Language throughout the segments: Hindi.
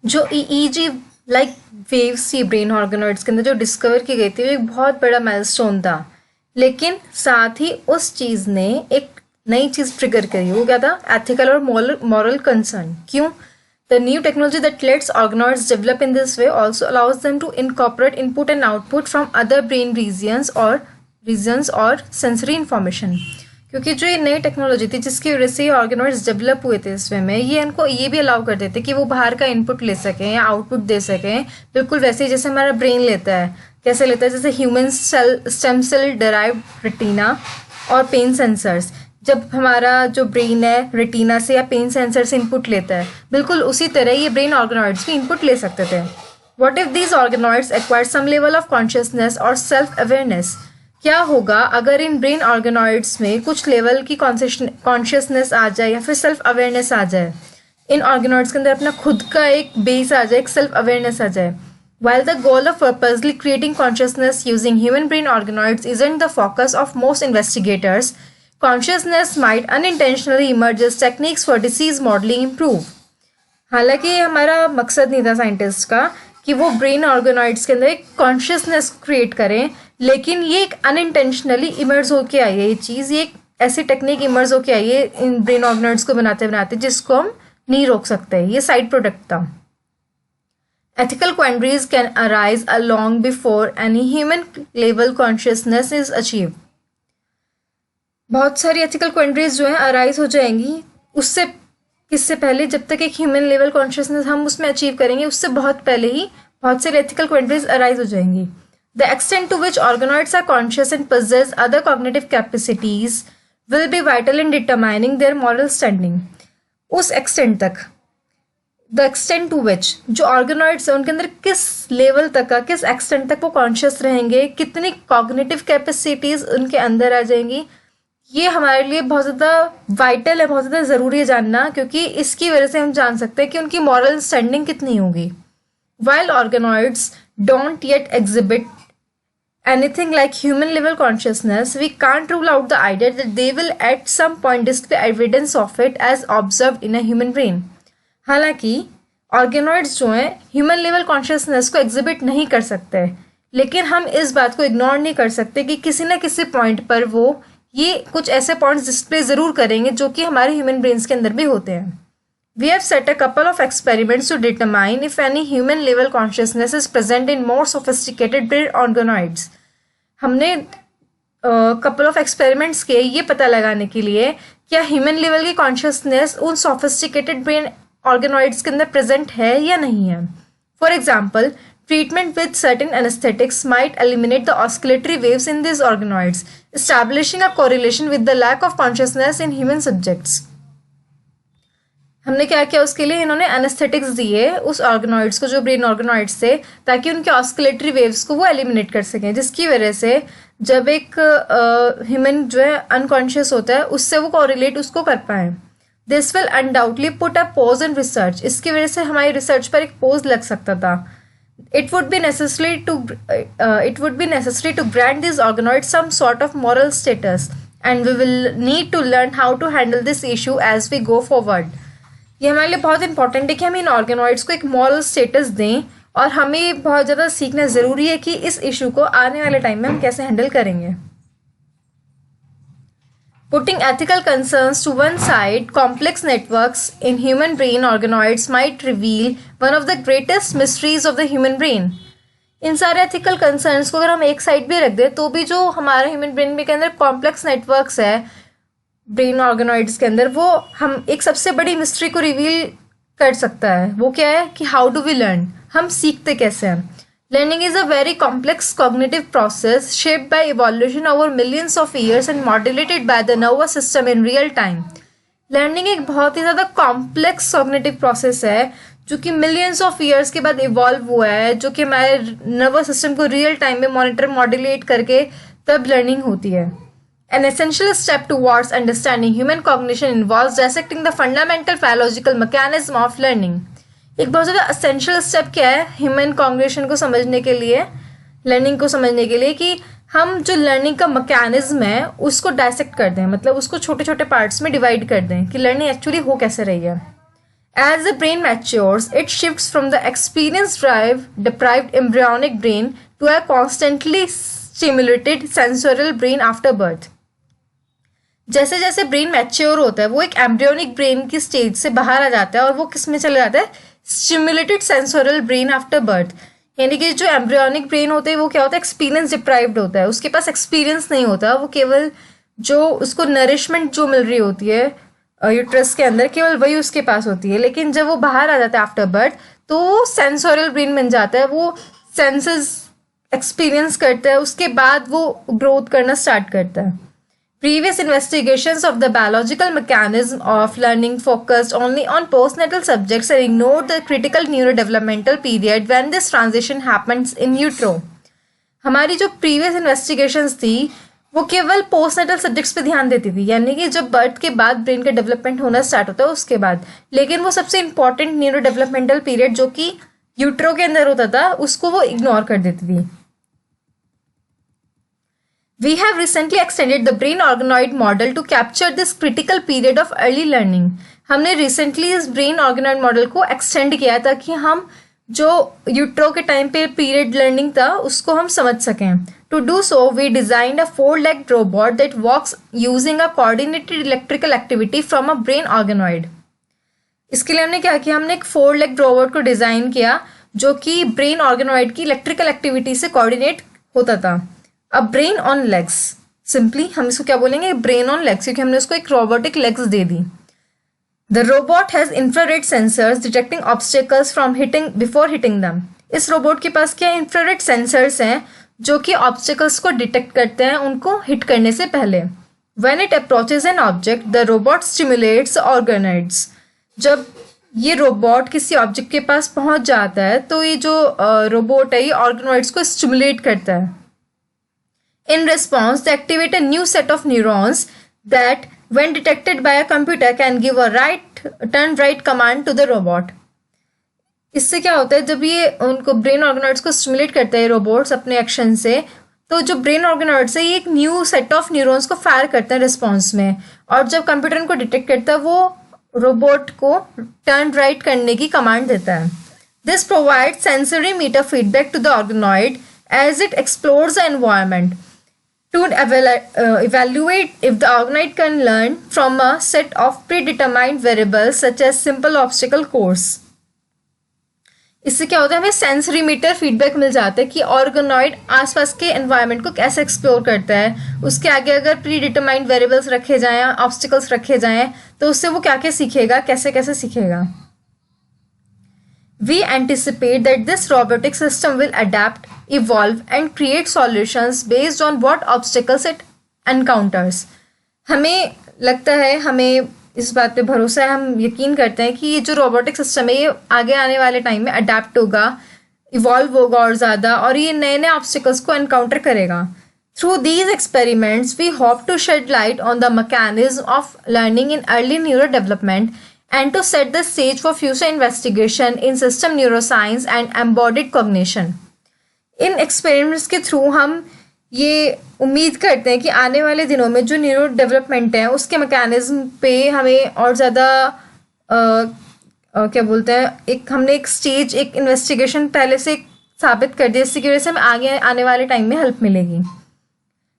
जो ईईजी लाइक वेव्स थी ब्रेन ऑर्गेनॉइड्स के अंदर जो डिस्कवर की गई थी, वो एक बहुत बड़ा माइलस्टोन था। लेकिन साथ ही उस चीज़ ने एक नई चीज़ ट्रिगर करी। वो क्या था? एथिकल और मॉरल कंसर्न। क्यों? The new technology that lets organoids develop in this way also allows them to incorporate input and output from other brain regions और सेंसरी इंफॉर्मेशन। क्योंकि जो ये नई टेक्नोलॉजी थी जिसकी वजह से ये ऑर्गेनॉइड्स डेवलप हुए थे इस वे में, ये इनको ये भी अलाउ कर देते कि वो बाहर का इनपुट ले सकें या आउटपुट दे सकें, बिल्कुल वैसे ही जैसे हमारा ब्रेन लेता है। कैसे लेता है? जैसे human stem cell derived retina और पेन सेंसर्स। जब हमारा जो ब्रेन है रेटिना से या पेन सेंसर से इनपुट लेता है, बिल्कुल उसी तरह ये ब्रेन ऑर्गेनॉइड्स भी इनपुट ले सकते थे। What if these organoids acquire some level of consciousness और सेल्फ अवेयरनेस? क्या होगा अगर इन ब्रेन ऑर्गेनॉइड्स में कुछ लेवल की कॉन्शियसनेस आ जाए या फिर सेल्फ अवेयरनेस आ जाए? इन ऑर्गेनॉइड्स के अंदर अपना खुद का एक बेस आ जाए, एक सेल्फ अवेयरनेस आ जाए। While the goal of purposely creating consciousness using human brain organoids isn't the focus of most investigators, consciousness might unintentionally emerge as techniques for disease modeling improve. हालांकि ये हमारा मकसद नहीं था साइंटिस्ट का कि वो ब्रेन ऑर्गेनॉइड्स के अंदर एक कॉन्शियसनेस क्रिएट करें, लेकिन ये एक अनइंटेंशनली इमर्ज होके आई है। ये चीज़, ये एक ऐसी टेक्निक इमर्ज होके आई है इन ब्रेन ऑर्गेनॉइड्स को बनाते बनाते जिसको हम नहीं रोक सकते। ये साइड प्रोडक्ट था। Ethical quandaries can arise long before any human level consciousness is achieved. बहुत सारी एथिकल क्वेंड्रीज जो हैं अराइज हो जाएंगी उससे किससे पहले? जब तक एक ह्यूमन लेवल कॉन्शियसनेस हम उसमें अचीव करेंगे उससे बहुत पहले ही बहुत सारी एथिकल क्वेंड्रीज अराइज हो जाएंगी। The extent to which organoids are conscious and possess other cognitive capacities will be vital in determining their moral standing. उस एक्सटेंट तक, द एक्सटेंट टू विच जो ऑर्गेनॉइड्स है उनके अंदर किस लेवल तक का, किस एक्सटेंट तक वो कॉन्शियस रहेंगे, कितनी कॉग्निटिव कैपेसिटीज उनके अंदर आ जाएंगी, ये हमारे लिए बहुत ज़्यादा वाइटल है, बहुत ज़्यादा ज़रूरी है जानना, क्योंकि इसकी वजह से हम जान सकते हैं कि उनकी मॉरल स्टैंडिंग कितनी होगी। While organoids don't yet exhibit anything like human level consciousness, we can't rule out the idea that they will at some point display evidence of it as observed in a human brain. हालांकि ऑर्गेनॉइड्स जो हैं ह्यूमन लेवल कॉन्शियसनेस को एग्जिबिट नहीं कर सकते, लेकिन हम इस बात को इग्नोर नहीं कर सकते कि किसी न किसी पॉइंट पर वो ये कुछ ऐसे पॉइंट्स डिस्प्ले ज़रूर करेंगे जो कि हमारे ह्यूमन ब्रेन्स के अंदर भी होते हैं। We have set a couple of experiments to determine if any human level consciousness is present in more sophisticated brain organoids. हमने couple of experiments किए ये पता लगाने के लिए क्या ह्यूमन लेवल की कॉन्शियसनेस उन sophisticated brain organoids के अंदर प्रेजेंट है या नहीं है। For example, treatment with certain anesthetics might eliminate the oscillatory waves in these organoids, establishing a correlation with the lack of consciousness in human subjects. हमने क्या किया उसके लिए? इन्होंने एनेस्थेटिक्स दिए उस ऑर्गेनॉइड्स को जो ब्रेन ऑर्गेनॉइड्स थे, ताकि उनके ऑस्किलेटरी वेव्स को वो एलिमिनेट कर सकें, जिसकी वजह से जब एक ह्यूमन जो है अनकॉन्शियस होता है उससे वो कोरिलेट उसको कर पाए। This will undoubtedly put a pose in research. इसकी वजह से हमारी रिसर्च पर एक पोज लग सकता था। It would be necessary to grant these organoids some sort of moral status, and we will need to learn how to handle this issue as we go forward. ये हमारे लिए बहुत इंपॉर्टेंट है कि हम इन ऑर्गेनॉइड्स को एक मॉरल स्टेटस दें, और हमें बहुत ज़्यादा सीखना ज़रूरी है कि इस इशू को आने वाले टाइम में हम कैसे हैंडल करेंगे। Putting ethical concerns to one side, complex networks in human brain organoids might reveal one of the greatest mysteries of the human brain. इन सारे एथिकल कंसर्न्स को अगर हम एक साइड भी रख दें तो भी जो हमारे ह्यूमन ब्रेन में के अंदर कॉम्प्लेक्स नेटवर्क्स है ब्रेन ऑर्गेनॉइड्स के अंदर, वो हम एक सबसे बड़ी मिस्ट्री को रिवील कर सकता है। वो क्या है कि हाउ डू वी लर्न, हम सीखते कैसे हैं। Learning is a very complex cognitive process shaped by evolution over millions of years and modulated by the nervous system in real time. Learning एक बहुत ही ज़्यादा complex cognitive process है जो कि millions of years के बाद evolve हुआ है, जो कि हमारे nervous system को real time में monitor modulate करके तब learning होती है। An essential step towards understanding human cognition involves dissecting the fundamental biological mechanism of learning. एक बहुत ज़्यादा असेंशियल स्टेप क्या है ह्यूमन कॉग्निशन को समझने के लिए, लर्निंग को समझने के लिए, कि हम जो लर्निंग का मैकेनिज्म है उसको डायसेक्ट कर दें, मतलब उसको छोटे छोटे पार्ट्स में डिवाइड कर दें कि लर्निंग एक्चुअली हो कैसे रही है। As the brain matures, it shifts from the experience deprived embryonic brain to a constantly stimulated sensorial brain after birth. जैसे जैसे ब्रेन मैच्योर होता है वो एक एम्ब्रियोनिक ब्रेन की स्टेज से बाहर आ जाता है और वो किस में चला जाता है, स्टिमुलेटेड सेंसोरल ब्रेन आफ्टर बर्थ. यानी कि जो एम्ब्रियोनिक ब्रेन होता है वो क्या होता है, एक्सपीरियंस डिप्राइव्ड होता है, उसके पास एक्सपीरियंस नहीं होता, वो केवल जो उसको नरिशमेंट जो मिल रही होती है यूट्रस के अंदर केवल वही उसके पास होती है. लेकिन जब वो बाहर आ जाता है आफ्टर बर्थ तो वो सेंसोरल ब्रेन बन जाता है, वो सेंसेस एक्सपीरियंस करता है, उसके बाद वो ग्रोथ करना स्टार्ट करता है. Previous investigations of the biological mechanism of learning focused only on postnatal subjects and ignored the critical neurodevelopmental period when this transition happens in utero. हमारी जो previous investigations थी वो केवल postnatal subjects पे ध्यान देती थी, यानी कि जब बर्थ के बाद ब्रेन का डेवलपमेंट होना स्टार्ट होता है उसके बाद. लेकिन वो सबसे इंपॉर्टेंट न्यूरो डेवलपमेंटल पीरियड जो कि यूट्रो के अंदर होता था उसको वो इग्नोर कर देती थी. We have recently extended the brain organoid model to capture this critical period of early learning. हमने recently इस brain organoid model को extend किया ताकि हम जो यूट्रो के टाइम पे पीरियड लर्निंग था उसको हम समझ सकें. To do so, we designed a 4-legged robot that walks using a coordinated electrical activity from a brain organoid. इसके लिए हमने क्या किया, हमने एक 4-legged रोबोट को डिज़ाइन किया जो कि ब्रेन ऑर्गेनॉइड की इलेक्ट्रिकल एक्टिविटी से कोऑर्डिनेट होता था. अब ब्रेन ऑन लेग्स, सिंपली हम इसको क्या बोलेंगे, ब्रेन ऑन लेग्स, क्योंकि हमने उसको एक रोबोटिक लेग्स दे दी. The robot has infrared sensors detecting obstacles from hitting before hitting them. इस रोबोट के पास क्या इंफ्रारेड सेंसर्स हैं जो कि ऑब्स्टेकल्स को डिटेक्ट करते हैं उनको हिट करने से पहले. When it approaches an object the robot stimulates organoids. जब ये रोबोट किसी ऑब्जेक्ट के पास पहुंच जाता है तो ये जो रोबोट है ये ऑर्गेनॉइड्स को स्टिमुलेट करता है. In response, they activate a new set of neurons that, when detected by a computer, can give a turn right command to the robot. इससे क्या होता है, जब ये उनको ब्रेन ऑर्गेनॉइड्स को स्टिमुलेट करते हैं रोबोट्स अपने एक्शन से, तो जो ब्रेन ऑर्गेनॉइड्स है ये एक न्यू सेट ऑफ न्यूरॉन्स को फायर करते हैं रिस्पॉन्स में, और जब कंप्यूटर उनको डिटेक्ट करता है वो रोबोट को टर्न राइट करने की कमांड देता है. This provide sensory motor feedback to the organoid as it explores the environment to evaluate if the organoid can learn from a set of predetermined variables such as simple obstacle course. इससे क्या होता है, हमें सेंसरी मीटर फीडबैक मिल जाता है कि ऑर्गेनॉइड आसपास के एनवायरनमेंट को कैसे एक्सप्लोर करता है. उसके आगे अगर प्री डिटरमाइंड वेरिएबल्स रखे जाएं, ऑब्स्टिकल्स रखे जाएं, तो उससे वो क्या क्या सीखेगा, कैसे कैसे सीखेगा. We anticipate that this robotic system will adapt, evolve and create solutions based on what obstacles it encounters. हमें लगता है, हमें इस बात पे भरोसा है, हम यकीन करते हैं कि ये जो रोबोटिक सिस्टम है ये आगे आने वाले टाइम में अडेप्ट होगा, इवॉल्व होगा और ज़्यादा, और ये नए नए ऑब्स्टिकल्स को एनकाउंटर करेगा. Through these experiments, we hope to shed light on the mechanism of learning in early neurodevelopment and to set the stage for future investigation in system neuroscience and embodied cognition. In experiments के थ्रू हम ये उम्मीद करते हैं कि आने वाले दिनों में जो न्यूरो डेवलपमेंट है उसके मैकेनिज्म पे हमें और ज़्यादा क्या बोलते हैं, एक हमने एक स्टेज, एक इन्वेस्टिगेशन पहले से साबित कर दिया, जिसकी वजह से हमें आगे आने वाले टाइम में हेल्प मिलेगी.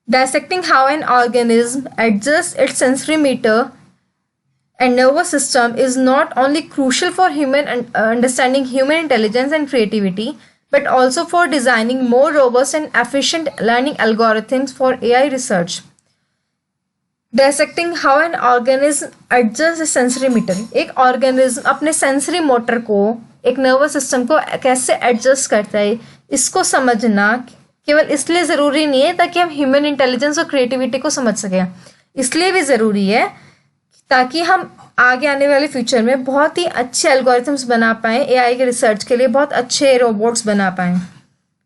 Dissecting how an organism adjusts its sensory meter and nervous system is not only crucial for human understanding human intelligence and creativity, but also for designing more robust and efficient learning algorithms for AI research. Dissecting how an organism adjusts its sensory meter. एक organism अपने sensory motor को, एक nervous system को कैसे adjust करता है, इसको समझना केवल इसलिए ज़रूरी नहीं है ताकि हम ह्यूमन इंटेलिजेंस और क्रिएटिविटी को समझ सकें, इसलिए भी ज़रूरी है ताकि हम आगे आने वाले फ्यूचर में बहुत ही अच्छे एल्गोरिथम्स बना पाएँ, एआई के रिसर्च के लिए बहुत अच्छे रोबोट्स बना पाएँ.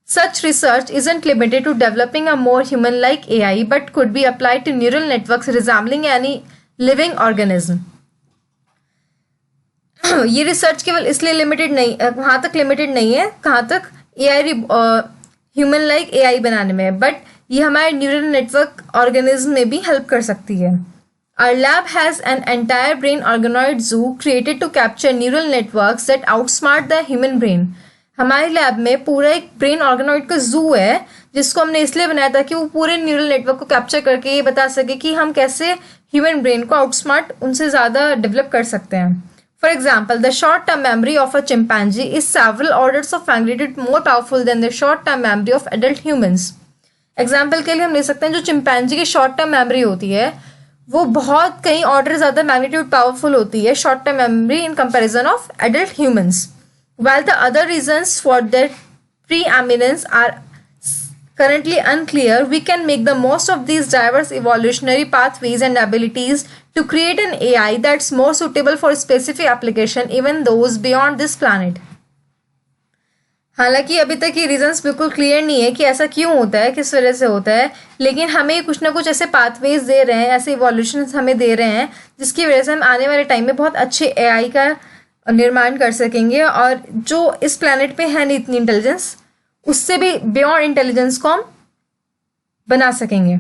Such research isn't limited to developing a more human-like AI, but could be applied to neural networks resembling any living organism. ये रिसर्च केवल इसलिए लिमिटेड नहीं, वहाँ तक लिमिटेड नहीं है, कहाँ तक एआई ह्यूमन लाइक एआई बनाने में, बट ये हमारे न्यूरल नेटवर्क ऑर्गेनिज्म में भी हेल्प कर सकती है. Our lab has an entire brain organoid zoo created to capture neural networks that outsmart the human brain. हमारे लैब में पूरा एक ब्रेन ऑर्गेनॉइड का जू है जिसको हमने इसलिए बनाया था कि वो पूरे न्यूरल नेटवर्क को कैप्चर करके ये बता सके कि हम कैसे ह्यूमन ब्रेन को आउटस्मार्ट उनसे ज़्यादा डेवलप कर सकते हैं. For example, the short-term memory of a chimpanzee is several orders of magnitude more powerful than the short-term memory of adult humans. Example के लिए हम ले सकते हैं जो चिंपैंजी की शॉर्ट टर्म मेमोरी होती है वो बहुत कई ऑर्डर ज़्यादा मैग्नीट्यूड पावरफुल होती है short term memory in comparison of adult humans. While the other reasons for their preeminence are currently unclear, we can make the most of these diverse evolutionary pathways and abilities to create an AI that's more suitable for specific application, even those beyond this planet. हालांकि अभी तक ये रीजंस बिल्कुल क्लियर नहीं है कि ऐसा क्यों होता है, किस वजह से होता है, लेकिन हमें कुछ ना कुछ ऐसे पाथवेज दे रहे हैं, ऐसे इवोल्यूशन हमें दे रहे हैं जिसकी वजह से हम आने वाले टाइम में बहुत अच्छे एआई का निर्माण कर सकेंगे और जो इस प्लैनेट पे है नहीं इतनी इंटेलिजेंस उससे भी बियॉन्ड इंटेलिजेंस को हम बना सकेंगे.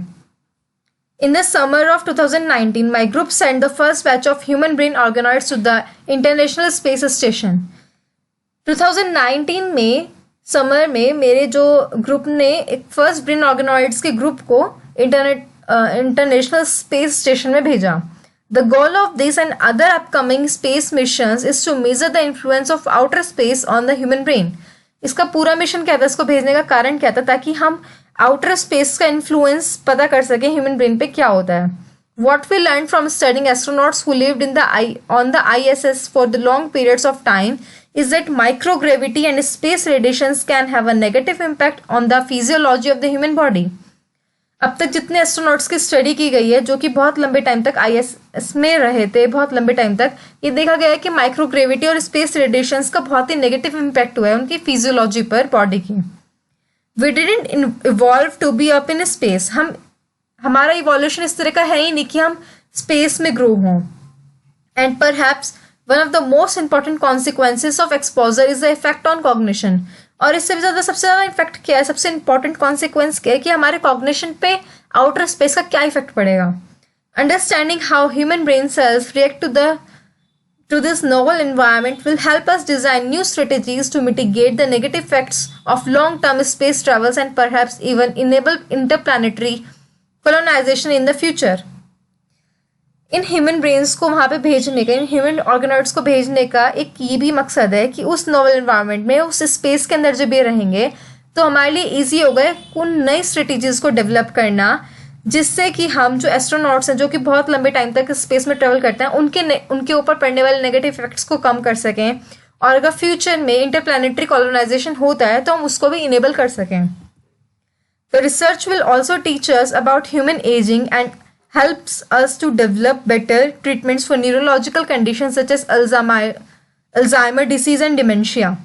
In the summer of 2019, my group sent the first batch of human brain organoids to the International Space Station. 2019 में समर में मेरे जो ग्रुप ने एक फर्स्ट ब्रेन ऑर्गेनॉइड्स के ग्रुप को इंटरनेशनल स्पेस स्टेशन में भेजा. The goal of this and other upcoming space missions is to measure the influence of outer space on the human brain. इसका पूरा मिशन क्या था, इसको भेजने का कारण क्या था, ताकि हम आउटर स्पेस का इन्फ्लुएंस पता कर सकें ह्यूमन ब्रेन पे क्या होता है. What we learned from studying astronauts who lived on the ISS for the long periods of time is that microgravity and space radiations can have a negative impact on the physiology of the human body. अब तक जितने एस्ट्रोनॉट्स की स्टडी की गई है जो कि बहुत लंबे टाइम तक ISS में रहे थे, बहुत लंबे टाइम तक, ये देखा गया है कि माइक्रोग्रेविटी और स्पेस रेडिएशंस का बहुत ही नेगेटिव इम्पैक्ट हुआ है उनकी फिजियोलॉजी पर, बॉडी की. We didn't evolve to be up in space. हमारा इवोल्यूशन इस तरह का है ही नहीं कि हम स्पेस में ग्रो हों. And perhaps one of the most important consequences of exposure is the effect on cognition. और इससे भी ज़्यादा सबसे ज़्यादा इफेक्ट क्या है, सबसे इंपॉर्टेंट कॉन्सिक्वेंस क्या है कि हमारे कॉग्निशन पे आउटर स्पेस का क्या इफेक्ट पड़ेगा. Understanding how human brain cells react to this novel environment will help us design new strategies to mitigate the negative effects of long-term space travels and perhaps even enable interplanetary colonization in the future. In human brains को वहाँ पे भेजने का, इन ह्यूमन ऑर्गेनॉइड्स को भेजने का एक ये भी मकसद है कि उस नोवल एनवायरनमेंट में, उस स्पेस के अंदर जब ये रहेंगे तो हमारे लिए ईजी होगा उन नई स्ट्रेटेजीज को डेवलप करना जिससे कि हम जो एस्ट्रोनॉट्स हैं जो कि बहुत लंबे टाइम तक स्पेस में ट्रेवल करते हैं उनके ऊपर पड़ने वाले नेगेटिव इफेक्ट्स को कम कर सकें और अगर फ्यूचर में इंटरप्लैनेटरी कॉलोनाइजेशन होता है तो हम उसको भी इनेबल कर सकें. The research will also teach us about human aging and helps us to develop better treatments for neurological conditions such as Alzheimer disease and dementia.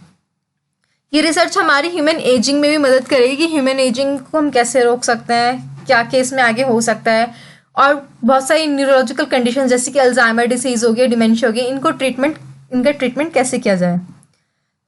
ये रिसर्च हमारी ह्यूमन एजिंग में भी मदद करेगी कि ह्यूमन एजिंग को हम कैसे रोक सकते हैं, क्या केस में आगे हो सकता है, और बहुत सारी न्यूरोलॉजिकल कंडीशन जैसे कि अल्जाइमर डिसीज हो गई, डिमेंशिया हो गई, इनका ट्रीटमेंट कैसे किया जाए.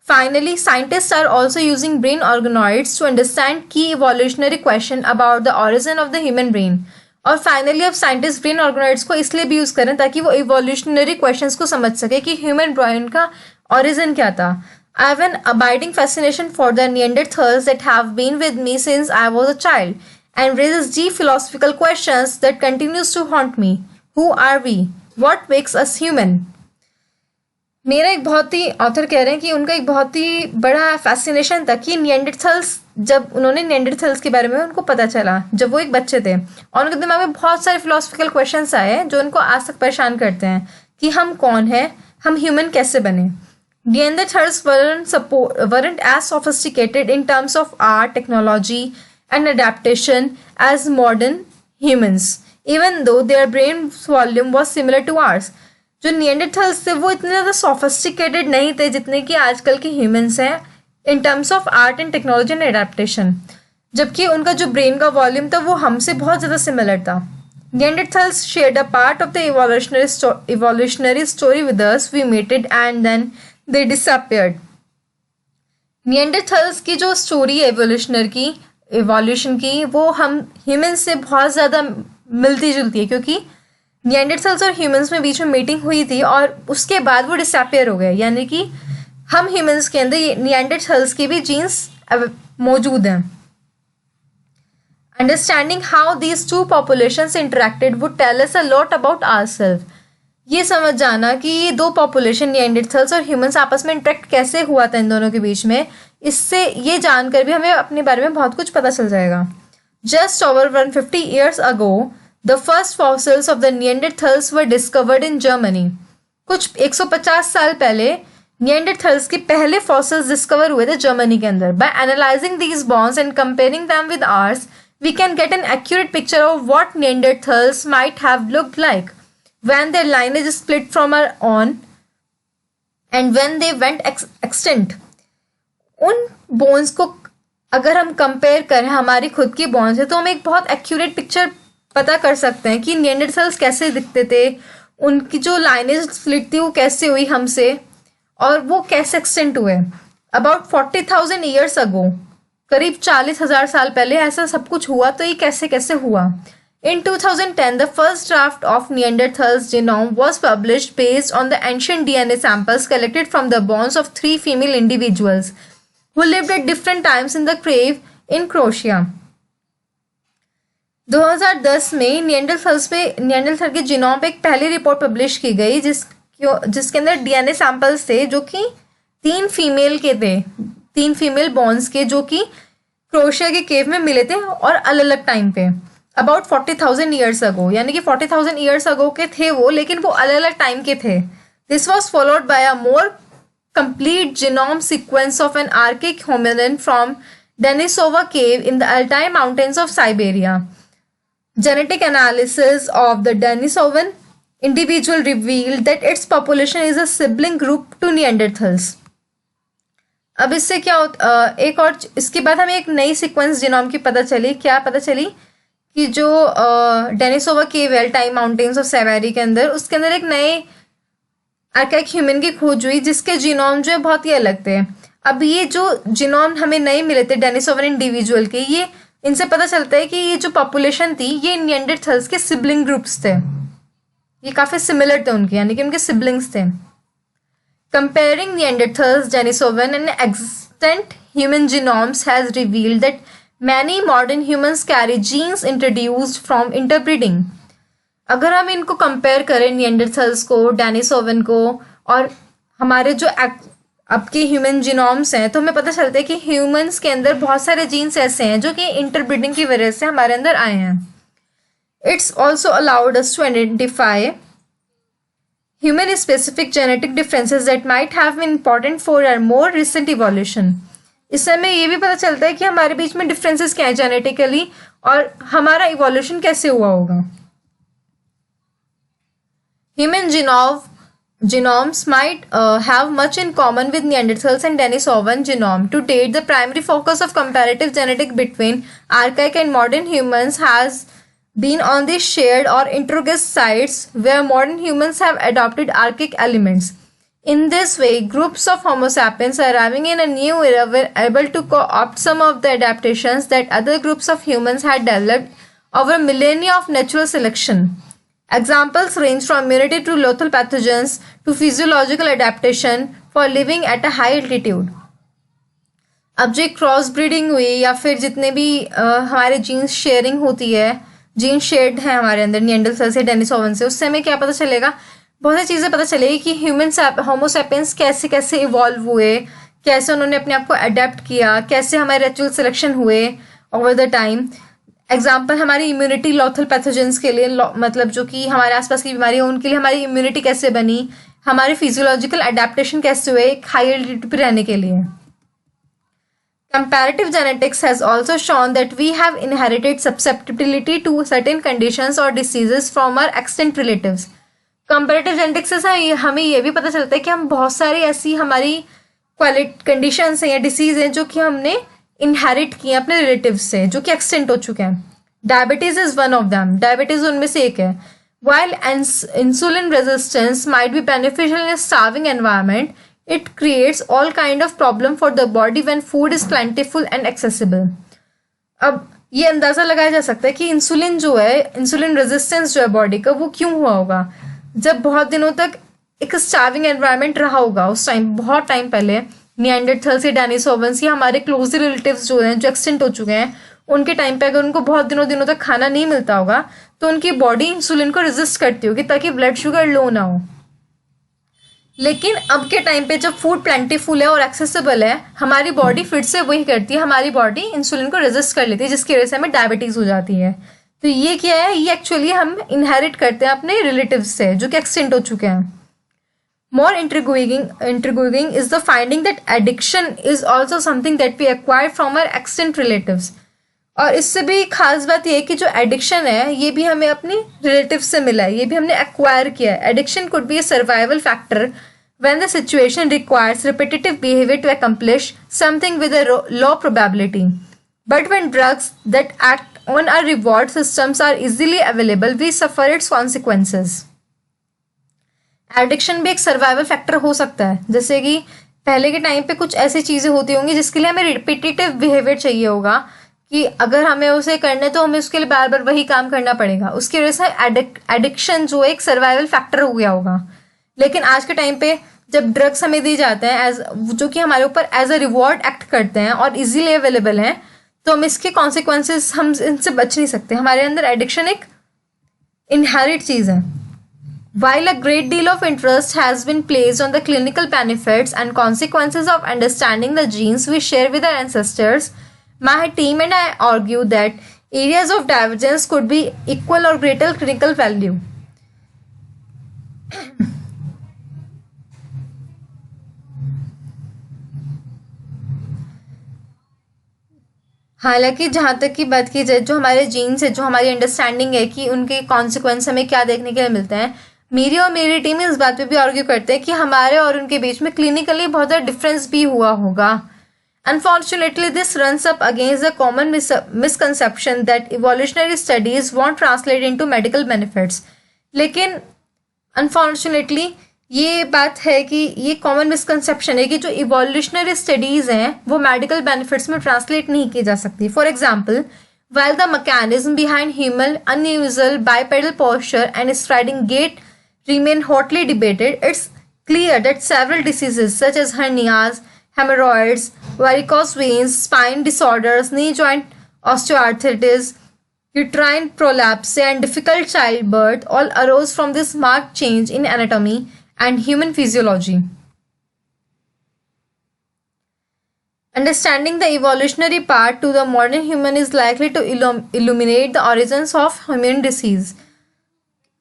Finally, scientists are also using brain organoids to understand key evolutionary question about the origin of the human brain. और फाइनली अब साइंटिस्ट ब्रेन ऑर्गेनॉइड्स को इसलिए भी यूज़ करें ताकि वो इवोल्यूशनरी क्वेश्चंस को समझ सके कि ह्यूमन ब्रेन का ओरिजिन क्या था. I have an abiding fascination for the Neanderthals that have been with me since I was a child and raises deep philosophical questions that continues to haunt me. Who are we? What makes us human? मेरा एक बहुत ही ऑथर कह रहे हैं कि उनका एक बहुत ही बड़ा फैसिनेशन था कि निएंडरथल्स, जब उन्होंने निएंडरथल्स के बारे में उनको पता चला जब वो एक बच्चे थे और उनके दिमाग में बहुत सारे फिलोसफिकल क्वेश्चंस आए जो उनको आज तक परेशान करते हैं कि हम कौन हैं, हम ह्यूमन कैसे बने. Neanderthals weren't as sophisticated in terms of art, technology, and adaptation as modern humans, even though their brain volume was similar to ours. जो निएंडरथल्स थे वो इतने ज़्यादा सोफिस्टिकेटेड नहीं थे जितने कि आजकल के ह्यूमंस हैं in terms of art and technology and adaptation, जबकि उनका जो ब्रेन का वॉल्यूम था वो हमसे बहुत ज़्यादा सिमिलर था. Neanderthals shared a part of the evolutionary story with us. We mated and then they disappeared. Neanderthals की जो स्टोरी है एवोल्यूशन की वो हम ह्यूमन से बहुत ज़्यादा मिलती जुलती है क्योंकि निएंडरथल्स और ह्यूमंस में बीच में मीटिंग हुई थी और उसके बाद वो डिसअपियर हो गए, यानी कि हम ह्यूमंस के अंदर निएंडरथल्स की भी जीन्स मौजूद हैं. Understanding how these two populations interacted would tell us a lot about ourselves. ये समझ जाना कि ये दो पॉपुलेशन निएंडरथल्स और ह्यूमंस आपस में इंटरेक्ट कैसे हुआ था इन दोनों के बीच में, इससे ये जानकर भी हमें अपने बारे में बहुत कुछ पता चल जाएगा. Just over 150 years ago, the first fossils of the Neanderthals were discovered in Germany. कुछ 150 साल पहले निएंडरथल्स के पहले फॉसिल्स डिस्कवर हुए थे जर्मनी के अंदर. By analysing these bones and comparing them with ours, we can get an accurate picture of what Neanderthals might have looked like when their lineage split from our own and when they went extinct. उन बोन्स को अगर हम कंपेयर करें हमारी खुद की बोन्स से, तो हम एक बहुत एक्यूरेट पिक्चर पता कर सकते हैं कि निएंडरथल्स कैसे दिखते थे, उनकी जो लाइनेज स्प्लिट थी वो कैसे हुई हमसे, और वो कैसे एक्सटेंट हुए. अबाउट 40,000 years ago, करीब 40,000 साल पहले ऐसा सब कुछ हुआ. तो ये कैसे कैसे हुआ. In 2010, the first draft of Neanderthals genome was published based on the ancient DNA samples collected from the bones of 3 female individuals who lived at different times in the cave in Croatia. 2010 में निएंडरथल के जीनोम पे एक पहली रिपोर्ट पब्लिश की गई जिसके अंदर डीएनए सैंपल्स थे जो कि 3 फीमेल के थे, 3 फीमेल बोन्स के, जो कि क्रोशिया के केव में मिले थे और अलग अलग टाइम पे. अबाउट 40,000 years ago, यानी कि 40,000 years ago के थे वो, लेकिन वो अलग अलग टाइम के थे. This was followed by a more complete genome sequence of an archaic hominin from Denisova cave in the Altai mountains of Siberia. Genetic analysis of the Denisovan individual revealed that its population is a sibling group to Neanderthals. अब इससे क्या एक और इसके बाद हमें एक नई सीक्वेंस जीनोम की पता चली. क्या पता चली कि जो Denisova cave Altai mountains of Siberia के अंदर, उसके अंदर एक नए आर्काइक ह्यूमन की खोज हुई जिसके जीनोम जो है बहुत ही अलग थे. अब ये जो जीनोम हमें नए मिले थे डेनिसोवन इंडिविजुअल के, ये इनसे पता चलता है कि ये जो पॉपुलेशन थी ये निएंडरथल्स के सिबलिंग ग्रुप्स थे. ये काफ़ी सिमिलर थे उनके, यानी कि उनके सिबलिंग्स थे. Comparing Neanderthals, Denisovan and extant human genomes has revealed that many modern humans carry genes introduced from interbreeding. अगर हम इनको कंपेयर करें निएंडरथल्स को, डेनिसोवन को और हमारे जो अब के ह्यूमन जीनोम्स हैं, तो हमें पता चलता है कि ह्यूमंस के अंदर बहुत सारे जीन्स ऐसे हैं जो कि इंटरब्रीडिंग की वजह से हमारे अंदर आए हैं. It's also allowed us to identify human specific genetic differences that might have been important for our more recent evolution. इससे हमें ये भी पता चलता है कि हमारे बीच में डिफरेंसेस क्या है जेनेटिकली और हमारा इवोल्यूशन कैसे हुआ होगा. Human genomes might have much in common with Neanderthals and Denisovan genome. To date, the primary focus of comparative genetics between archaic and modern humans has been on the shared or interogous sites where modern humans have adopted archaic elements. In this way, groups of Homo sapiens arriving in a new era were able to co-opt some of the adaptations that other groups of humans had developed over millennia of natural selection. Examples range from immunity to lethal pathogens to physiological adaptation for living at a high altitude. अब जो क्रॉस ब्रीडिंग हुई या फिर जितने भी हमारे जीन्स शेयरिंग होती है, जीन शेयर्ड है हमारे अंदर निएंडरथल से, डेनिसोवन से, उससे हमें क्या पता चलेगा, बहुत सी चीज़ें पता चलेगी कि ह्यूमन होमो सैपियंस कैसे कैसे इवॉल्व हुए, कैसे उन्होंने अपने आप को अडेप्ट किया, कैसे हमारे नेचुरल सिलेक्शन हुए ओवर द टाइम. एग्जाम्पल हमारी इम्यूनिटी लॉथल पैथोजेंस के लिए, मतलब जो कि हमारे आसपास की बीमारी है उनके लिए हमारी इम्यूनिटी कैसे बनी, हमारे फिजियोलॉजिकल अडेप्टेशन कैसे हुए एक हाई एल्टीट्यूड पर रहने के लिए. Comparative genetics has also shown that we have inherited susceptibility to certain conditions or diseases from our extant relatives. Comparative genetics से हमें ये भी पता चलता है कि हम बहुत सारी ऐसी हमारी कंडीशंस हैं या डिसीज हैं जो कि हमने इनहेरिट किए अपने रिलेटिव से, जो कि एक्सटेंट हो चुके हैं. Diabetes is one of them. Diabetes उनमें से एक है. While insulin resistance might be beneficial in a starving environment, it creates all kind of problem for the body when food is plentiful and accessible. अब ये अंदाज़ा लगाया जा सकता है कि इंसुलिन जो है, इंसुलिन रेजिस्टेंस जो है बॉडी का, वो क्यों हुआ होगा। जब बहुत दिनों तक एक स्टार्विंग एनवायरनमेंट रहा होगा, उस टाइम बहुत टाइम पहले निएंडरथल्स या डेनिसोवंस या हमारे क्लोज रिलेटिव्स जो हैं, जो एक्सटेंट हो चुके हैं, उनके टाइम पे अगर उनको बहुत दिनों दिनों तक खाना नहीं मिलता होगा तो उनकी बॉडी इंसुलिन को रेजिस्ट करती होगी ताकि ब्लड शुगर लो ना हो। लेकिन अब के टाइम पे जब फूड प्लेंटीफुल है और एक्सेसिबल है, हमारी बॉडी फिर से वही करती है, हमारी बॉडी इंसुलिन को रेजिस्ट कर लेती है, जिसकी वजह से हमें डायबिटीज हो जाती है। तो ये क्या है, ये एक्चुअली हम इनहेरिट करते हैं अपने रिलेटिव्स से जो कि एक्सटेंट हो चुके हैं। मोर intriguing is the finding that addiction is also something that we acquire from our extant relatives। और इससे भी खास बात ये है कि जो एडिक्शन है ये भी हमें अपनी रिलेटिव से मिला है, ये भी हमने एक्वायर किया है। Addiction could be A survival factor when the situation requires repetitive behavior to accomplish something with a low probability, but when drugs that act on our reward systems are easily available we suffer its consequences। Addiction भी एक सर्वाइवल फैक्टर हो सकता है, जैसे कि पहले के टाइम पे कुछ ऐसी चीज़ें होती होंगी जिसके लिए हमें रिपीटेटिव बिहेवियर चाहिए होगा कि अगर हमें उसे करने तो हमें उसके लिए बार बार वही काम करना पड़ेगा, उसकी वजह से एडिक्शन जो एक सर्वाइवल फैक्टर हो गया होगा। लेकिन आज के टाइम पे जब ड्रग्स हमें दिए जाते हैं एज, जो कि हमारे ऊपर एज अ रिवॉर्ड एक्ट करते हैं और इजीली अवेलेबल हैं, तो हम इसके कॉन्सिक्वेंसेस, हम इनसे बच नहीं सकते। हमारे अंदर एडिक्शन एक इनहेरिट चीज़ है। While a great deal of interest has been placed on the clinical benefits and consequences of understanding the genes we share with our ancestors, my team and I argue that areas of divergence could be equal or greater clinical value। हालांकि जहाँ तक की बात की जाए, जो हमारे जीन्स है, जो हमारी अंडरस्टैंडिंग है कि उनके कॉन्सिक्वेंस हमें क्या देखने के लिए मिलते हैं, मेरी और मेरी टीम इस बात पे भी आर्ग्यू करते हैं कि हमारे और उनके बीच में क्लिनिकली बहुत ज़्यादा डिफरेंस भी हुआ होगा। Unfortunately this runs up against the common misconception that evolutionary studies want translate into medical benefits. लेकिन अनफॉर्चुनेटली ये बात है कि ये कॉमन मिसकंसेप्शन है कि जो इवोल्यूशनरी स्टडीज़ हैं वो मेडिकल बेनिफिट्स में ट्रांसलेट नहीं की जा सकती। For example, while the mechanism behind human unusual bipedal posture and striding gait remain hotly debated, it's clear that several diseases such as hernias, hemorrhoids, varicose veins, spine disorders, knee joint osteoarthritis, uterine prolapse, and difficult childbirth all arose from this marked change in anatomy and human physiology। Understanding the evolutionary part to the modern human is likely to illuminate the origins of human disease।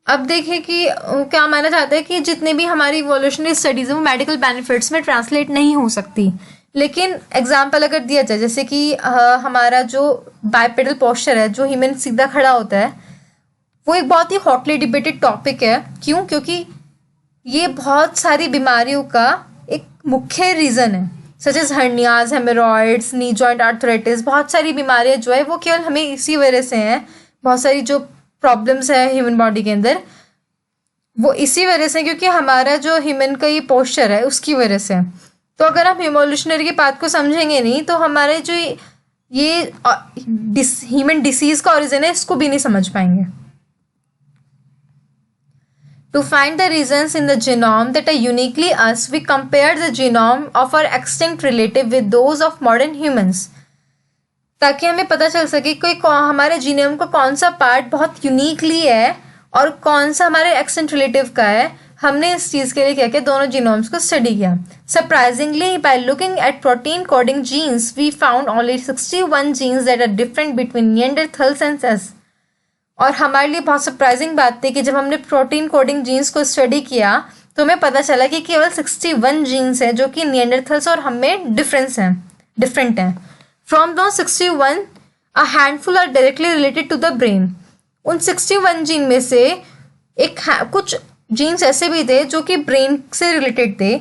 अब देखें कि क्या माना जाता है कि जितने भी हमारी इवोल्यूशनरी स्टडीज़ हैं वो मेडिकल बेनिफिट्स में ट्रांसलेट नहीं हो सकती। लेकिन एग्जांपल अगर दिया जाए, जैसे कि हमारा जो बाइपेडल पोस्चर है, जो ह्यूमन सीधा खड़ा होता है, वो एक बहुत ही हॉटली डिबेटेड टॉपिक है। क्यों? क्योंकि ये बहुत सारी बीमारियों का एक मुख्य रीज़न है, such as hernias, haemorrhoids, knee joint arthritis. बहुत सारी बीमारियाँ जो है वो केवल हमें इसी वजह से हैं, बहुत सारी जो प्रॉब्लम्स है ह्यूमन बॉडी के अंदर वो इसी वजह से, क्योंकि हमारा जो ह्यूमन का ये पोस्चर है उसकी वजह से। तो अगर हम इवोल्यूशनरी की बात को समझेंगे नहीं तो हमारे जो ये ह्यूमन डिसीज का ओरिजिन है इसको भी नहीं समझ पाएंगे। To find the reasons in the genome that are uniquely us, we compare the genome of our extinct relative with those of modern humans, ताकि हमें पता चल सके कोई हमारे जीनोम का कौन सा पार्ट बहुत यूनिकली है और कौन सा हमारे एक्सटेंट रिलेटिव का है। हमने इस चीज़ के लिए क्या किया, दोनों जीनोम्स को स्टडी किया। Surprisingly, by looking at protein coding genes we found only 61 genes that are different between Neanderthals and us. और हमारे लिए बहुत सरप्राइजिंग बात थी कि जब हमने प्रोटीन कोडिंग जीन्स को स्टडी किया तो हमें पता चला कि केवल 61 जीन्स हैं जो कि निएंडरथल्स और हमें डिफरेंट हैं। From those 61, a handful are directly related to the brain। उन 61 जीन में से कुछ जीन्स ऐसे भी थे जो कि ब्रेन से रिलेटेड थे,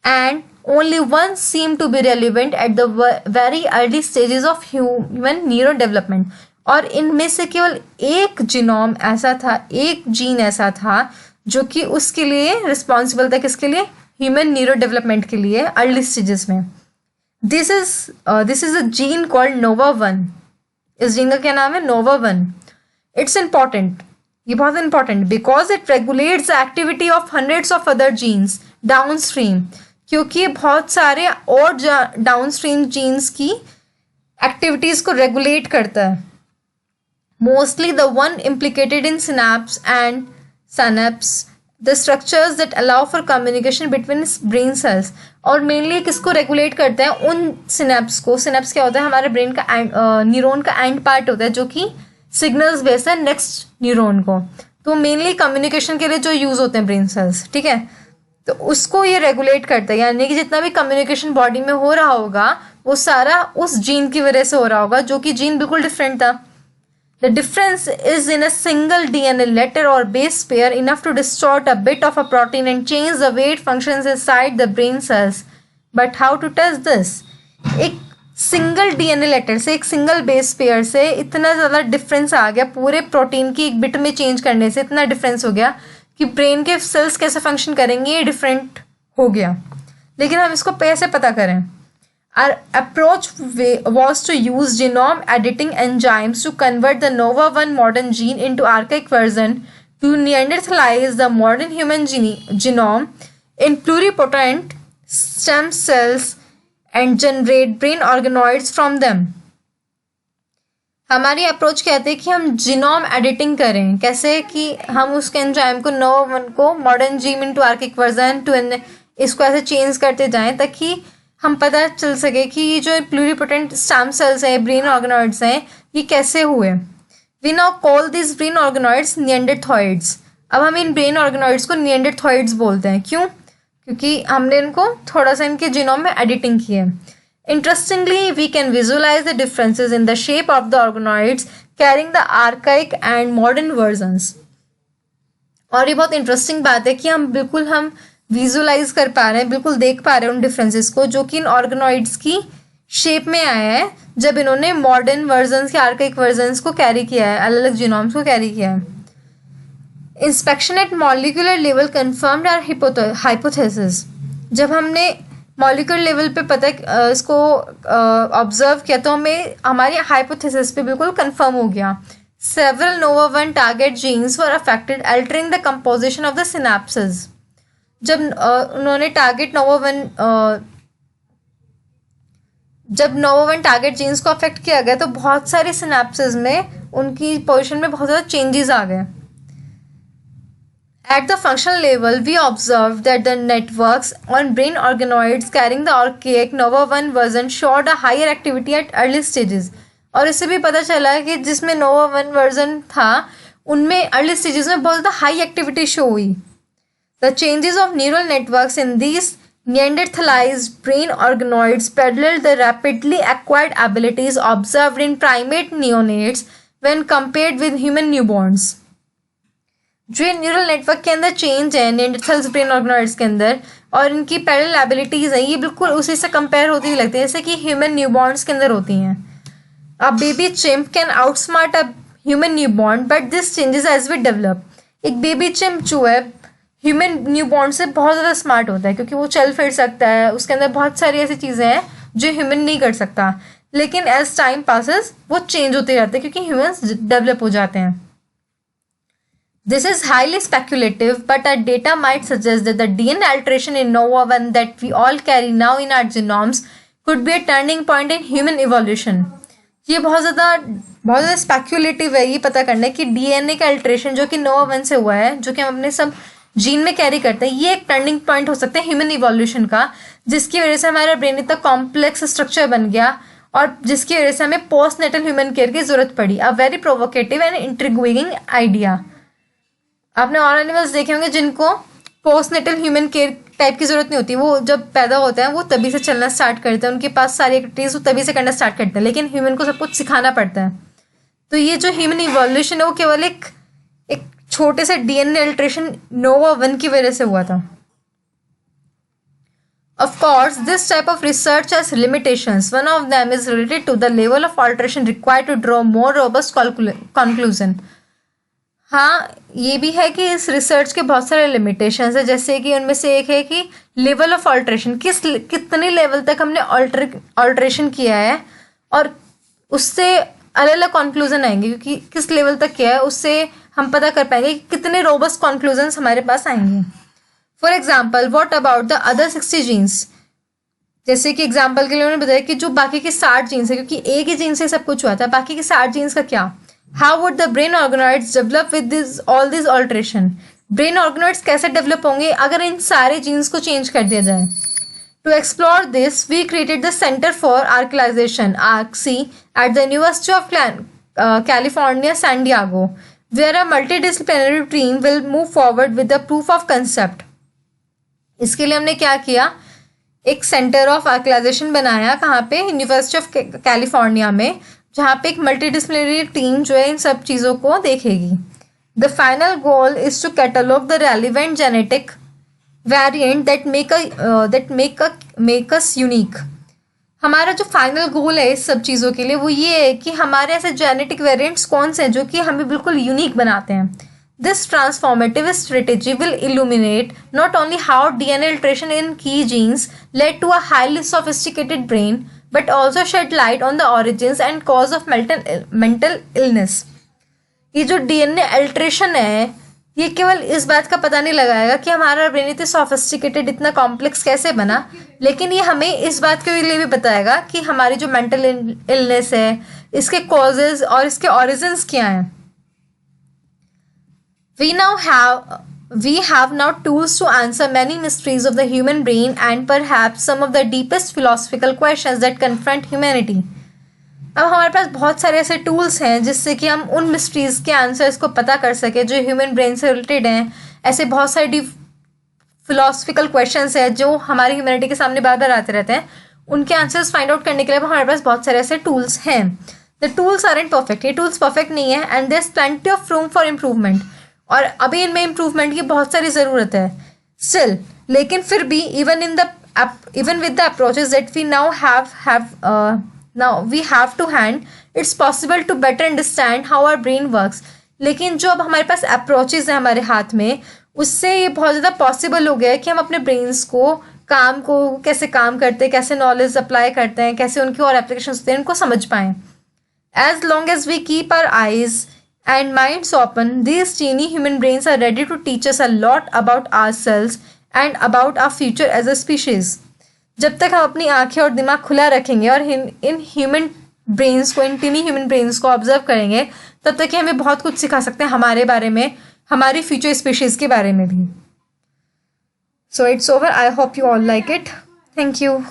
and only one seemed to be relevant at the very early stages of human neurodevelopment। और इनमें से केवल एक जीनोम ऐसा था, एक जीन ऐसा था जो कि उसके लिए रिस्पॉन्सिबल था, किसके लिए, ह्यूमन न्यूरो डेवलपमेंट के लिए अर्ली स्टेजेस में। This is a gene called NOVA1, इस जीन का क्या नाम है? नोवा1। इट्स इंपॉर्टेंट, ये बहुत important, because it regulates the activity of hundreds of other genes downstream, क्योंकि ये बहुत सारे और डाउन स्ट्रीम जीन्स की एक्टिविटीज को रेगुलेट करता है। Mostly the one implicated in synapse and synapse, the structures that allow for communication between brain cells। और मेनली किसको रेगुलेट करता है? उन सिनेप्स को। सिनेप्स क्या होता है? हमारे ब्रेन का न्यूरॉन का एंड पार्ट होता है जो कि सिग्नल्स भेजता है नेक्स्ट न्यूरॉन को। तो मेनली कम्युनिकेशन के लिए जो यूज होते हैं ब्रेन सेल्स, ठीक है, तो उसको ये रेगुलेट करता है। यानी कि जितना भी कम्युनिकेशन बॉडी में हो रहा होगा वो सारा उस जीन की वजह से हो रहा होगा, जो कि जीन बिल्कुल डिफरेंट था। The difference is in a single DNA letter or base pair enough to distort a bit of a protein and change the way it functions inside the brain cells. But how to test this? एक सिंगल डीएनए लेटर से, एक सिंगल बेस पेयर से इतना ज़्यादा डिफरेंस आ गया, पूरे प्रोटीन की एक बिट में चेंज करने से इतना डिफरेंस हो गया कि ब्रेन के सेल्स कैसे फंक्शन करेंगे ये डिफरेंट हो गया। लेकिन हम इसको कैसे पता करें? Our approach was to use genome editing enzymes to convert the Nova1 modern gene into archaic version to Neanderthalize the modern human genome in pluripotent stem cells and generate brain organoids from them। हमारी अप्रोच कहते हैं कि हम जीनोम एडिटिंग करें। कैसे? कि हम उसके एंजाइम को Nova1 को modern gene into archaic version two इसको ऐसे चेंज करते जाएं ताकि हम पता चल सके कि ये जो प्लूरिपोटेंट स्टेम सेल्स हैं, ब्रेन ऑर्गेनॉइड्स हैं, ये कैसे हुए। We now call this brain organoids Neanderthoids. अब हम इन ब्रेन ऑर्गेनॉइड्स को निएंडरथॉइड्स बोलते हैं। क्यों? क्योंकि हमने इनको थोड़ा सा इनके जीनोम में एडिटिंग की है। Interestingly we can visualise the differences in the shape of the organoids carrying the archaic and modern versions. और ये बहुत इंटरेस्टिंग बात है कि हम विजुअलाइज कर पा रहे हैं, बिल्कुल देख पा रहे हैं उन डिफरेंसेस को जो कि इन ऑर्गेनॉइड्स की शेप में आया है जब इन्होंने मॉडर्न वर्जन्स के आर्काइक वर्जन्स को कैरी किया है, अलग अलग जीनोम्स को कैरी किया है। Inspection at molecular level confirmed our hypothesis. जब हमने मॉलिक्यूलर लेवल पे इसको ऑब्जर्व किया तो हमें हमारी हाइपोथेसिस पे बिल्कुल कंफर्म हो गया। Several Nova1 target genes were affected altering the composition of the synapses. जब उन्होंने Nova1 टारगेट जीन्स को अफेक्ट किया गया तो बहुत सारे सिनेप्सेस में उनकी पोजीशन में बहुत ज़्यादा चेंजेस आ गए। At the functional level, we observed that the networks on brain organoids carrying the archaic Nova1 version showed a higher activity at early stages। और इससे भी पता चला कि जिसमें Nova1 वर्जन था उनमें अर्ली स्टेजेस में बहुत ज़्यादा हाई एक्टिविटी शो हुई। The changes of neural networks in these Neanderthalized brain organoids parallel the rapidly acquired abilities observed in primate neonates when compared with human newborns। जो न्यूरल नेटवर्क के अंदर चेंज है निएंडरथल्स ब्रेन ऑर्गेनॉइड्स के अंदर और इनकी पैरेलल एबिलिटीज हैं, ये बिल्कुल उसी से कंपेयर होती हुई लगती है जैसे कि ह्यूमन न्यूबॉर्न्स के अंदर होती हैं। A baby chimp can outsmart a human newborn but this changes as we develop. एक बेबी चिम्प जो है ह्यूमन न्यूबॉर्न से बहुत ज़्यादा स्मार्ट होता है क्योंकि वो चल फिर सकता है, उसके अंदर बहुत सारी ऐसी चीज़ें हैं जो ह्यूमन नहीं कर सकता। लेकिन एज टाइम पासेस वो चेंज होते जाते हैं क्योंकि ह्यूमन्स डेवलप हो जाते हैं। This is highly speculative, but our data might suggest that the DNA alteration in Nova1 that we all carry now in our genomes could be a turning point in human evolution। ये बहुत ज़्यादा स्पेक्यूलेटिव है ये पता करना कि डीएनए का अल्ट्रेशन जो कि Nova1 से हुआ है, जो कि हम अपने सब जीन में कैरी करते हैं, ये एक टर्निंग पॉइंट हो सकता है ह्यूमन इवोल्यूशन का, जिसकी वजह से हमारा ब्रेन इतना कॉम्प्लेक्स स्ट्रक्चर बन गया और जिसकी वजह से हमें पोस्ट नेटल ह्यूमन केयर की जरूरत पड़ी। A very provocative and intriguing idea. आपने और एनिमल्स देखे होंगे जिनको post natal human care type की जरूरत नहीं होती, वो जब पैदा होते हैं वो तभी से चलना स्टार्ट करते हैं, उनके पास सारी एक्टिविटीज वो तभी से करना स्टार्ट करते हैं, लेकिन ह्यूमन को सब कुछ सिखाना पड़ता है। तो ये जो ह्यूमन इवोल्यूशन है वो केवल एक छोटे से डीएनए अल्ट्रेशन Nova1 की वजह से हुआ था। Of course, this type of research has limitations. One of them is related to the level of alteration required to draw more robust conclusion। हाँ, ये भी है कि इस रिसर्च के बहुत सारे लिमिटेशंस है, जैसे कि उनमें से एक है कि लेवल ऑफ ऑल्ट्रेशन, कितने लेवल तक हमने ऑल्ट्रेशन किया है और उससे अलग अलग कंक्लूजन आएंगे, क्योंकि किस लेवल तक क्या है उससे हम पता कर पाएंगे कि कितने रोबस्ट कंक्लूजन्स हमारे पास आएंगे। For example, what about the other 60 genes. जैसे कि एग्जाम्पल के लिए उन्होंने बताया कि जो बाकी के 60 जीन्स है, क्योंकि एक ही जीन से सब कुछ हुआ था, बाकी के 60 जीन्स का क्या। How would the brain organoids develop with this all this alteration. Brain organoids कैसे डेवलप होंगे अगर इन सारे जीन्स को चेंज कर दिया जाए। To explore this, we created the Center for Archaeolization (ARC) at the University of California, San Diego, where a multidisciplinary team will move forward with the proof of concept. इसके लिए हमने क्या किया, एक सेंटर ऑफ आर्किलाइजेशन बनाया, कहाँ पे, यूनिवर्सिटी ऑफ कैलिफोर्निया में, जहाँ पे एक मल्टीडिसिप्लिनरी टीम जो है इन सब चीज़ों को देखेगी। The final goal is to catalogue the relevant genetic variant that make us unique. हमारा जो फाइनल गोल है इस सब चीज़ों के लिए वो ये है कि हमारे ऐसे जेनेटिक वेरिएंट्स कौन से हैं जो कि हमें बिल्कुल यूनिक बनाते हैं। This transformative strategy will illuminate not only how DNA alteration in key genes led to a highly sophisticated brain but also shed light on the origins and cause of mental illness. ये जो डीएनए अल्टरेशन है ये केवल इस बात का पता नहीं लगाएगा कि हमारा ब्रेन इतने सोफिस्टिकेटेड, इतना कॉम्प्लेक्स कैसे बना, लेकिन ये हमें इस बात के लिए भी बताएगा कि हमारी जो मेंटल इलनेस है इसके कॉजेज और इसके ओरिजिन्स क्या हैं। We have now tools to answer many mysteries of the human brain and perhaps some of the deepest philosophical questions that confront humanity. अब हमारे पास बहुत सारे ऐसे टूल्स हैं जिससे कि हम उन मिस्ट्रीज़ के आंसर्स को पता कर सके जो ह्यूमन ब्रेन से रिलेटेड हैं। ऐसे बहुत सारे डीप फिलोसफिकल क्वेश्चंस हैं जो हमारी ह्यूमैनिटी के सामने बार बार आते रहते हैं, उनके आंसर्स फाइंड आउट करने के लिए हमारे पास बहुत सारे ऐसे टूल्स हैं। The tools are imperfect, ये टूल्स परफेक्ट नहीं है and there is plenty of room for improvement, और अभी इनमें इम्प्रूवमेंट की बहुत सारी ज़रूरत है स्टिल। लेकिन फिर भी even with the approaches that we now have to hand, it's possible to better understand how our brain works. लेकिन जो अब हमारे पास अप्रोचेज हैं हमारे हाथ में, उससे ये बहुत ज़्यादा पॉसिबल हो गया है कि हम अपने ब्रेन्स को कैसे काम करते हैं, कैसे नॉलेज अप्लाई करते हैं, कैसे उनकी और एप्लीकेशंस होते हैं, उनको समझ पाएँ। As long as we keep our eyes and minds open, these teeny human brains are ready to teach us a lot about ourselves and about our future as a species. जब तक हम अपनी आंखें और दिमाग खुला रखेंगे और इन ह्यूमन ब्रेन्स को, इन टीनी ह्यूमन ब्रेन्स को ऑब्जर्व करेंगे, तब तक कि हमें बहुत कुछ सिखा सकते हैं हमारे बारे में, हमारी फ्यूचर स्पीशीज़ के बारे में भी। So it's over, I hope you all like it. Thank you.